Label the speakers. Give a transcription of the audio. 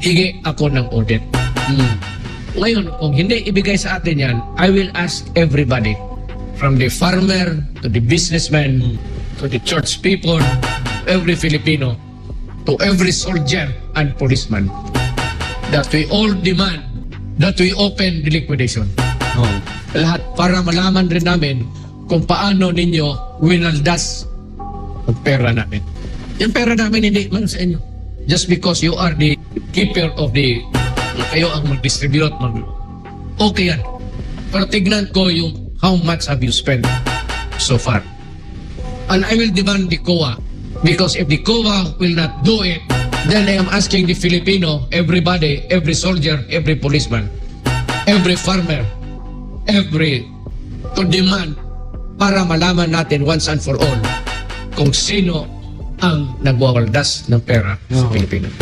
Speaker 1: hingi ako ng audit. Ngayon, kung hindi ibigay sa atin yan, I will ask everybody, from the farmer to the businessman, to the church people, every Filipino, to every soldier and policeman, that we all demand that we open the liquidation. Lahat para malaman rin namin kung paano ninyo winaldas ang pera namin. Yung pera namin hindi man sa inyo. Just because you are the keeper of the, kayo ang mag-distribute, okay yan. Pero tignan ko yung how much have you spent so far. And I will demand the COA, because if the COA will not do it, then I am asking the Filipino, everybody, every soldier, every policeman, every farmer, to demand para malaman natin once and for all kung sino ang nagwawaldas ng pera sa Pilipinas.